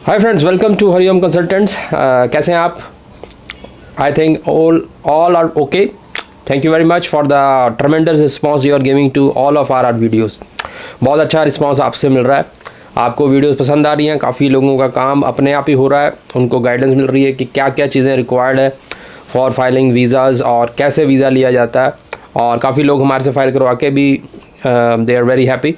Hi friends, welcome to Hariom consultants. कैसे हैं आप? I think all are okay. Thank you very much for the tremendous response you are giving to all of our videos. बहुत अच्छा response आपसे मिल रहा है, आपको वीडियोस पसंद आ रही हैं। काफ़ी लोगों का काम अपने आप ही हो रहा है, उनको गाइडेंस मिल रही है कि क्या क्या चीज़ें रिक्वायर्ड है फॉर फाइलिंग वीज़ाज़ और कैसे वीज़ा लिया जाता है। और काफ़ी लोग हमारे से फाइल करवा के भी they are very happy,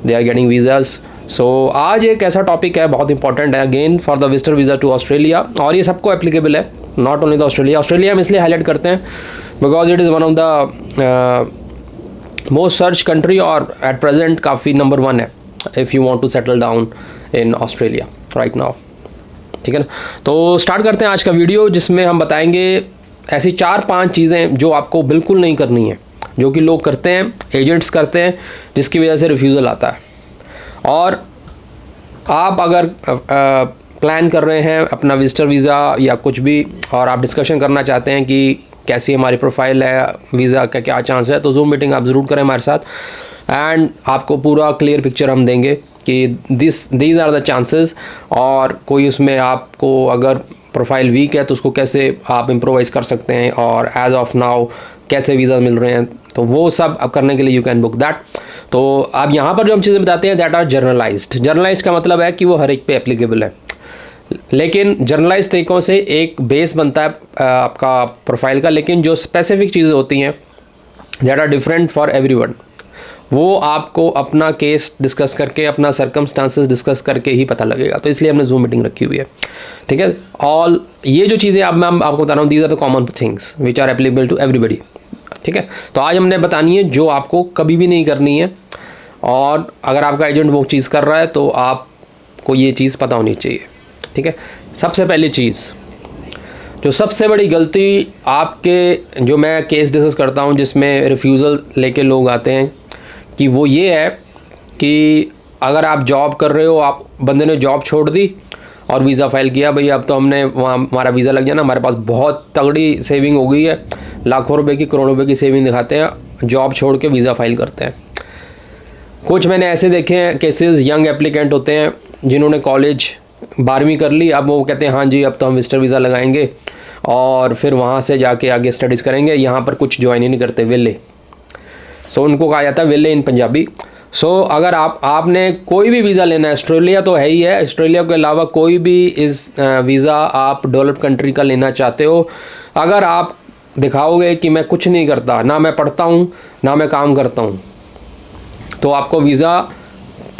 they are getting visas. So आज एक ऐसा टॉपिक है, बहुत इंपॉर्टेंट है again for the visitor visa to Australia, और ये सबको एप्लीकेबल है, not only the Australia. Australia हम इसलिए हाईलाइट करते हैं because it is one of the most search country और एट प्रेजेंट काफ़ी नंबर 1 है if you want to settle down in Australia right now. ठीक है ना, तो स्टार्ट करते हैं आज का वीडियो, जिसमें हम बताएंगे ऐसी 4-5 चीज़ें जो आपको बिल्कुल नहीं करनी है, जो कि लोग करते हैं, एजेंट्स करते हैं, जिसकी वजह से रिफ्यूज़ल आता है। और आप अगर प्लान कर रहे हैं अपना विजिटर वीज़ा या कुछ भी, और आप डिस्कशन करना चाहते हैं कि कैसी हमारी प्रोफाइल है, वीज़ा का क्या चांस है, तो जूम मीटिंग आप ज़रूर करें हमारे साथ, एंड आपको पूरा क्लियर पिक्चर हम देंगे कि दीज आर द चांसेस। और कोई उसमें आपको अगर प्रोफाइल वीक है तो उसको कैसे आप इम्प्रोवाइज़ कर सकते हैं, और एज ऑफ नाउ कैसे वीज़ा मिल रहे हैं, तो वो सब अब करने के लिए यू कैन बुक दैट। तो अब यहाँ पर जो हम चीज़ें बताते हैं दैट आर जर्नलाइज्ड। जर्नलाइज्ड का मतलब है कि वो हर एक पे एप्लीकेबल है, लेकिन जर्नलाइज तरीक़ों से एक बेस बनता है आपका प्रोफाइल का, लेकिन जो स्पेसिफिक चीज़ें होती हैं that are different for everyone, वो आपको अपना केस डिस्कस करके, अपना सर्कमस्टांसेस डिस्कस करके ही पता लगेगा। तो इसलिए हमने जूम मीटिंग रखी हुई है। ठीक है, ऑल ये जो चीज़ें अब मैं आपको बता रहा हूँ, these are the common things which are applicable to everybody. ठीक है, तो आज हमने बतानी है जो आपको कभी भी नहीं करनी है, और अगर आपका एजेंट वो चीज़ कर रहा है तो आपको ये चीज़ पता होनी चाहिए। ठीक है, सबसे पहली चीज़, जो सबसे बड़ी गलती आपके, जो मैं केस डिस्कस करता हूँ जिसमें रिफ्यूज़ल लेके लोग आते हैं, कि वो ये है कि अगर आप जॉब कर रहे हो, आप बंदे ने जॉब छोड़ दी और वीज़ा फाइल किया, भाई अब तो हमने वहाँ हमारा वीज़ा लग जाना, हमारे पास बहुत तगड़ी सेविंग हो गई है, लाखों रुपए की, करोड़ों रुपए की सेविंग दिखाते हैं, जॉब छोड़ के वीज़ा फाइल करते हैं। कुछ मैंने ऐसे देखे हैं केसेस, यंग एप्लीकेंट होते हैं जिन्होंने कॉलेज 12वीं कर ली, अब वो कहते हैं हाँ जी अब तो हम विजिटर वीज़ा लगाएंगे, और फिर वहाँ से जाके आगे स्टडीज़ करेंगे, यहाँ पर कुछ ज्वाइन ही नहीं करते, वेले। सो उनको कहा जाता है वेले इन पंजाबी। सो अगर आपने कोई भी वीज़ा लेना है, ऑस्ट्रेलिया तो है ही है, ऑस्ट्रेलिया के अलावा कोई भी इस वीज़ा आप डेवलप्ड कंट्री का लेना चाहते हो, अगर आप दिखाओगे कि मैं कुछ नहीं करता, ना मैं पढ़ता हूँ ना मैं काम करता हूँ, तो आपको वीज़ा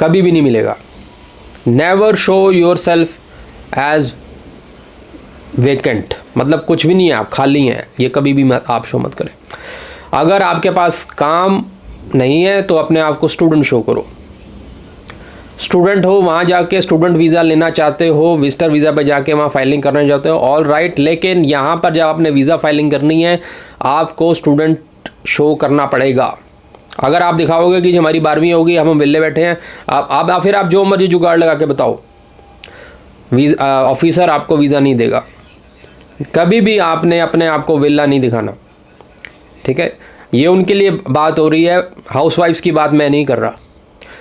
कभी भी नहीं मिलेगा। Never show yourself as vacant, मतलब कुछ भी नहीं है, आप खाली हैं, ये कभी भी आप शो मत करें। अगर आपके पास काम नहीं है तो अपने आप को स्टूडेंट शो करो। स्टूडेंट हो, वहाँ जाके स्टूडेंट वीज़ा लेना चाहते हो, विजिटर वीज़ा पे जाके वहाँ फाइलिंग करना चाहते हो, ऑल राइट, लेकिन यहाँ पर जब आपने वीज़ा फाइलिंग करनी है आपको स्टूडेंट शो करना पड़ेगा। अगर आप दिखाओगे कि हमारी 12वीं होगी, हम विले बैठे हैं, आप फिर आप जो मर्जी जुगाड़ लगा के बताओ, ऑफिसर आपको वीज़ा नहीं देगा। कभी भी आपने अपने आप को विला नहीं दिखाना। ठीक है, ये उनके लिए बात हो रही है, हाउसवाइफ्स की बात मैं नहीं कर रहा।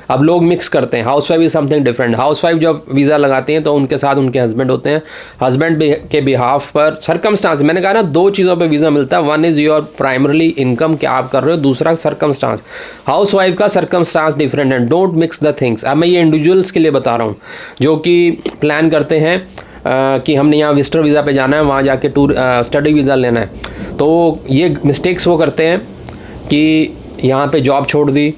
अब लोग मिक्स करते हैं, housewife is something different. Housewife जब वीज़ा लगाती हैं तो उनके साथ उनके हस्बैंड होते हैं, हस्बैंड के बिहाफ पर सर्कमस्टांस, मैंने कहा ना 2 चीज़ों पे वीज़ा मिलता है, one is your primarily income, क्या आप कर रहे हो, दूसरा सर्कमस्टांस। हाउसवाइफ का सर्कमस्टांस डिफरेंट है, डोंट मिक्स द थिंग्स। अब मैं ये इंडिविजुअल्स के लिए बता रहा हूँ जो कि प्लान करते हैं कि हमने यहाँ विजिटर वीज़ा पे जाना है, वहाँ जाके टूर स्टडी वीज़ा लेना है, तो ये मिस्टेक्स वो करते हैं कि यहाँ पे जॉब छोड़ दी,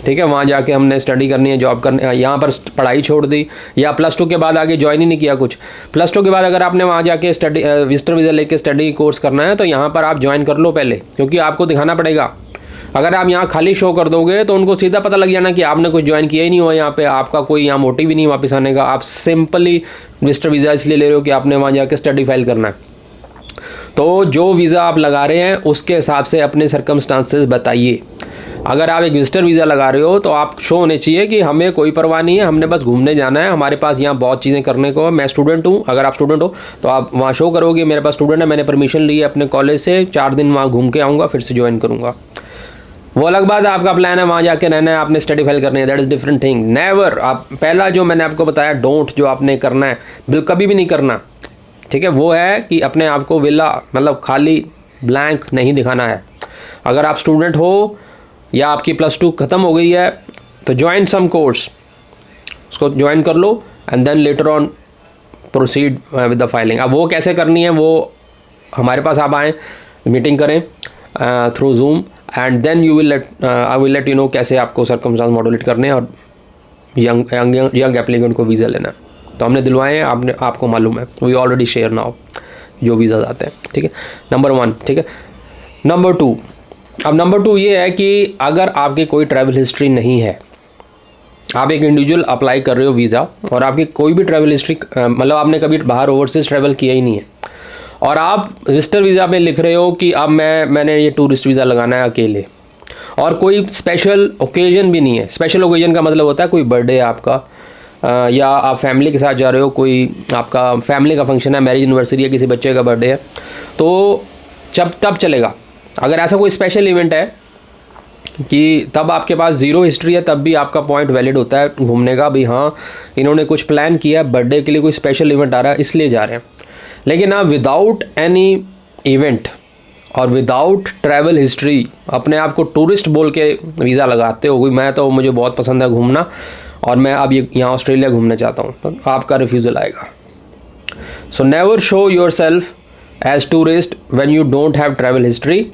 ठीक है, वहाँ जाके हमने स्टडी करनी है, जॉब करनी, यहाँ पर पढ़ाई छोड़ दी, या +2 के बाद आगे ज्वाइन ही नहीं किया कुछ। +2 के बाद अगर आपने वहाँ जाके स्टडी विजिटर वीज़ा लेके स्टडी कोर्स करना है तो यहाँ पर आप ज्वाइन कर लो पहले, क्योंकि आपको दिखाना पड़ेगा। अगर आप यहाँ खाली शो कर दोगे तो उनको सीधा पता लग जाना कि आपने कुछ ज्वाइन किया ही नहीं हुआ, यहाँ पे आपका कोई यहाँ मोटिव ही नहीं वापस आने का, आप सिंपली विजिटर वीज़ा इसलिए ले रहे हो कि आपने वहाँ जाके स्टडी फाइल करना है। तो जो वीज़ा आप लगा रहे हैं उसके हिसाब से अपने सर्कमस्टांसेस बताइए। अगर आप एक विजिटर वीज़ा लगा रहे हो तो आप शो होने चाहिए कि हमें कोई परवाह नहीं है, हमने बस घूमने जाना है, हमारे पास यहाँ बहुत चीज़ें करने को है, मैं स्टूडेंट हूँ। अगर आप स्टूडेंट हो तो आप वहाँ शो करोगे मेरे पास स्टूडेंट है, मैंने परमिशन ली है अपने कॉलेज से, 4 दिन वहाँ घूम के आऊँगा, फिर से ज्वाइन करूँगा। वो अलग बात है, आपका प्लान है वहाँ जाके रहना है, आपने स्टडी फाइल करनी है, that is different thing. Never, आप पहला जो मैंने आपको बताया डोंट, जो आपने करना है बिल्कुल कभी भी नहीं करना, ठीक है, वो है कि अपने आप को विला मतलब खाली ब्लैंक नहीं दिखाना है। अगर आप स्टूडेंट हो या आपकी +2 ख़त्म हो गई है तो ज्वाइन सम कोर्स, उसको ज्वाइन कर लो and then later on proceed with the filing. अब वो कैसे करनी है, वो हमारे पास आप आएँ, मीटिंग करें through Zoom and then you will let I will let you know कैसे आपको सर्कमस्टांस मॉड्यूलेट करने हैं और यंग एप्लीकेंट को वीज़ा लेना है। तो हमने दिलवाए हैं, आपको मालूम है, वी ऑलरेडी शेयर नाउ जो वीज़ा आते हैं, ठीक है। नंबर 1, ठीक है। नंबर 2, अब नंबर 2 ये है कि अगर आपकी कोई ट्रैवल हिस्ट्री नहीं है, आप एक इंडिविजुअल अप्लाई कर रहे हो वीज़ा और आपकी कोई भी ट्रैवल हिस्ट्री मतलब आपने कभी बाहर ओवरसीज़ ट्रैवल किया ही नहीं है, और आप विजिटर वीज़ा में लिख रहे हो कि अब मैंने ये टूरिस्ट वीज़ा लगाना है अकेले, और कोई स्पेशल ओकेजन भी नहीं है। स्पेशल ओकेजन का मतलब होता है कोई बर्थडे है आपका, या आप फैमिली के साथ जा रहे हो, कोई आपका फैमिली का फंक्शन है, मैरिज एनिवर्सरी है, किसी बच्चे का बर्थडे है, तो तब चलेगा। अगर ऐसा कोई स्पेशल इवेंट है कि तब आपके पास ज़ीरो हिस्ट्री है, तब भी आपका पॉइंट वैलिड होता है घूमने का, भी हाँ इन्होंने कुछ प्लान किया बर्थडे के लिए, कोई स्पेशल इवेंट आ रहा है इसलिए जा रहे हैं। लेकिन आप विदाउट एनी इवेंट और विदाउट ट्रैवल हिस्ट्री अपने आप को टूरिस्ट बोल के वीज़ा लगाते हो, मैं तो मुझे बहुत पसंद है घूमना और मैं अब यहाँ ऑस्ट्रेलिया घूमना चाहता हूँ, तो आपका रिफ्यूज़ल आएगा। So never show yourself as tourist when you don't have travel history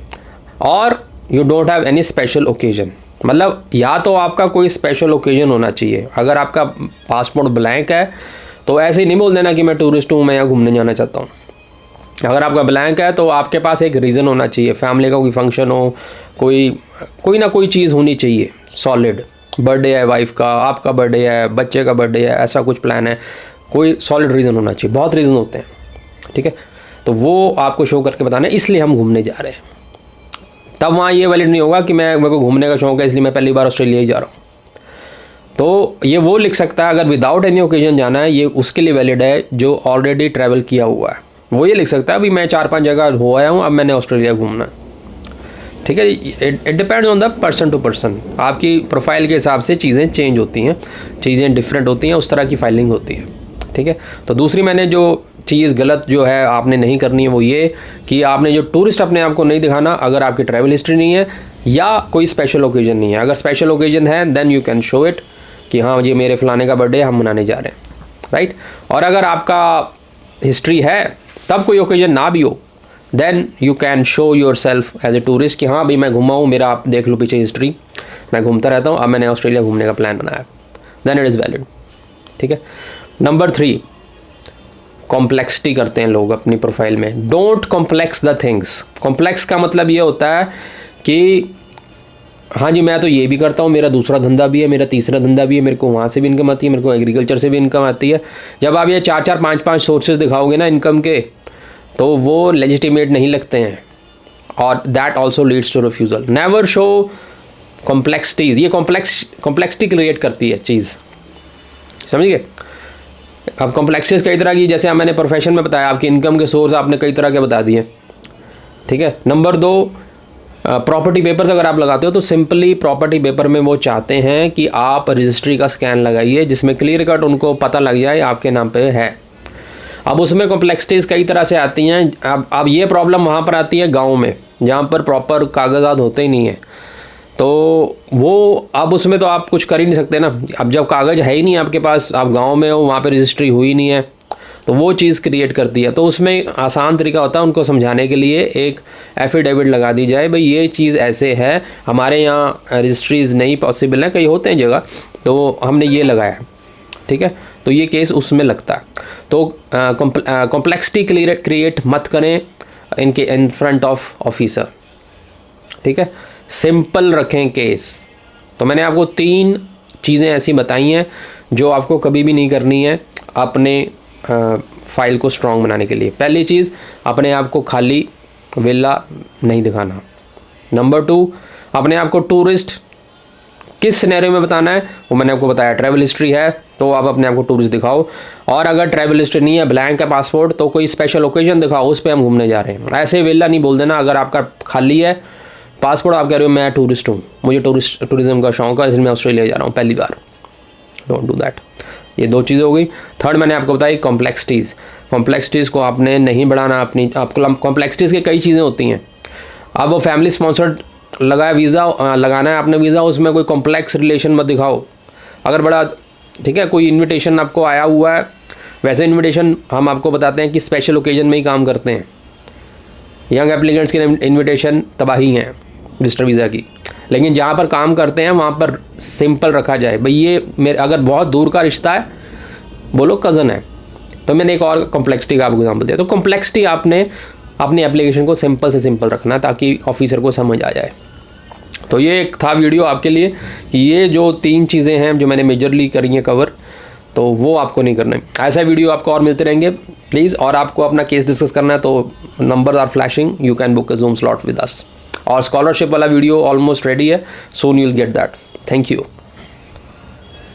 और you don't have any special occasion. मतलब या तो आपका कोई स्पेशल ओकेजन होना चाहिए। अगर आपका पासपोर्ट ब्लैंक है तो ऐसे ही नहीं बोल देना कि मैं टूरिस्ट हूँ, मैं यहाँ घूमने जाना चाहता हूँ। अगर आपका ब्लैंक है तो आपके पास एक रीज़न होना चाहिए, फैमिली का कोई फंक्शन हो, कोई ना कोई चीज़ होनी चाहिए सॉलिड। बर्थडे है वाइफ का, आपका बर्थडे है, बच्चे का बर्थडे है, ऐसा कुछ प्लान है, कोई सॉलिड रीज़न होना चाहिए। बहुत रीज़न होते हैं, ठीक है, तो वो आपको शो करके बताना है इसलिए हम घूमने जा रहे हैं। तब वहाँ ये वैलिड नहीं होगा कि मेरे को घूमने का शौक़ है इसलिए मैं पहली बार ऑस्ट्रेलिया ही जा रहा हूँ। तो ये वो लिख सकता है अगर विदाउट एनी ओकेजन जाना है, ये उसके लिए वैलिड है जो ऑलरेडी ट्रैवल किया हुआ है। वो ये लिख सकता है अभी मैं 4-5 जगह हो आया हूँ, अब मैंने ऑस्ट्रेलिया घूमना है, ठीक है। It depends on the person to person. आपकी प्रोफाइल के हिसाब से चीज़ें चेंज होती हैं, चीज़ें डिफरेंट होती हैं, उस तरह की फाइलिंग होती है, ठीक है। तो दूसरी मैंने जो चीज़ गलत जो है आपने नहीं करनी है वो ये कि आपने जो टूरिस्ट अपने आप को नहीं दिखाना अगर आपकी ट्रैवल हिस्ट्री नहीं है या कोई स्पेशल ओकेजन नहीं है। अगर स्पेशल ओकेजन है then you can show it कि हाँ ये मेरे फलाने का बर्थडे हम मनाने जा रहे हैं, राइट। और अगर आपका हिस्ट्री है तब कोई ओकेजन ना भी हो then you can show yourself as a tourist कि हाँ भाई मैं घूमा हूँ, मेरा आप देख लो पीछे हिस्ट्री, मैं घूमता रहता हूँ, अब मैंने ऑस्ट्रेलिया घूमने का प्लान बनाया, देन इट इज़ वैलिड, ठीक है। नंबर 3, कॉम्प्लेक्सिटी करते हैं लोग अपनी प्रोफाइल में। Don't complex the things. Complex का मतलब ये होता है कि हाँ जी मैं तो ये भी करता हूँ, मेरा दूसरा धंधा भी है, मेरा तीसरा धंधा भी है, मेरे को वहाँ से भी इनकम आती है, मेरे को एग्रीकल्चर से भी इनकम आती है। जब आप ये 4-4, 5-5 सोर्सेज दिखाओगे ना इनकम के तो वो लेजिटिमेट नहीं लगते हैं और that also leads to refusal. Never show complexities. ये कॉम्प्लेक्सिटी क्रिएट करती है चीज़, समझिए। अब कॉम्प्लेक्सिटीज़ कई तरह की, जैसे मैंने प्रोफेशन में बताया, आपकी इनकम के सोर्स आपने कई तरह के बता दिए, ठीक है। नंबर 2, प्रॉपर्टी पेपर्स अगर आप लगाते हो तो सिंपली प्रॉपर्टी पेपर में वो चाहते हैं कि आप रजिस्ट्री का स्कैन लगाइए जिसमें क्लियर कट उनको पता लग जाए आपके नाम पे है। अब उसमें कॉम्प्लेक्सिटीज़ कई तरह से आती हैं। अब ये प्रॉब्लम वहाँ पर आती है गांव में जहाँ पर प्रॉपर कागजात होते ही नहीं है, तो वो अब उसमें तो आप कुछ कर ही नहीं सकते ना। अब जब कागज़ है ही नहीं आपके पास, आप गांव में हो, वहाँ पे रजिस्ट्री हुई नहीं है, तो वो चीज़ क्रिएट करती है। तो उसमें आसान तरीका होता है उनको समझाने के लिए एक एफिडेविट लगा दी जाए, भाई ये चीज़ ऐसे है, हमारे यहाँ रजिस्ट्रीज़ नहीं पॉसिबल है, कहीं होते हैं जगह, तो हमने ये लगाया, ठीक है। तो ये केस उसमें लगता है। तो कॉम्प्लेक्सिटी क्रिएट मत करें इनके इन फ्रंट ऑफ ऑफिसर, ठीक है। सिंपल रखें केस। तो मैंने आपको 3 चीज़ें ऐसी बताई हैं जो आपको कभी भी नहीं करनी है अपने फाइल को स्ट्रॉन्ग बनाने के लिए। पहली चीज़, अपने आप को खाली विला नहीं दिखाना। नंबर 2, अपने आप को टूरिस्ट किस सिनेरियो में बताना है वो मैंने आपको बताया। ट्रैवल हिस्ट्री है तो आप अपने आप को टूरिस्ट दिखाओ, और अगर ट्रैवल हिस्ट्री नहीं है, ब्लैंक है पासपोर्ट, तो कोई स्पेशल ओकेजन दिखाओ, उस पर हम घूमने जा रहे हैं। ऐसे विला नहीं बोल देना। अगर आपका खाली है पासपोर्ट आप कह रहे हो मैं टूरिस्ट हूँ, मुझे टूरिज्म का शौक है, इसलिए मैं ऑस्ट्रेलिया जा रहा हूँ पहली बार, डोंट डू दैट। ये 2 चीज़ें हो गई। थर्ड मैंने आपको बताई कॉम्प्लेक्सिटीज़ को आपने नहीं बढ़ाना अपनी, आपको कॉम्प्लेक्सिटीज़ की कई चीज़ें होती हैं। अब वो फैमिली स्पॉन्सर्ड लगाया वीज़ा लगाना है आपने वीज़ा, उसमें कोई कॉम्प्लेक्स रिलेशन मत दिखाओ। अगर बड़ा ठीक है कोई इन्विटेशन आपको आया हुआ है, वैसे इन्विटेशन हम आपको बताते हैं कि स्पेशल ओकेजन में ही काम करते हैं। यंग एप्लीकेंट्स की इन्विटेशन तबाही हैं विजिटर वीज़ा की, लेकिन जहाँ पर काम करते हैं वहाँ पर सिंपल रखा जाए। भाई ये मेरे अगर बहुत दूर का रिश्ता है, बोलो कज़न है, तो मैंने एक और कॉम्प्लेक्सिटी का आपको एग्जाम्पल दिया। तो कॉम्प्लेक्सिटी आपने अपनी एप्लीकेशन को सिंपल से सिंपल रखना ताकि ऑफिसर को समझ आ जाए। तो ये एक था वीडियो आपके लिए कि ये जो 3 चीज़ें हैं जो मैंने मेजरली करी हैं कवर, तो वो आपको नहीं करना है। ऐसा वीडियो आपको और मिलते रहेंगे प्लीज़। और आपको अपना केस डिस्कस करना है तो numbers are flashing, you can book a Zoom slot with us. और स्कॉलरशिप वाला वीडियो ऑलमोस्ट रेडी है, soon you will get that. Thank you.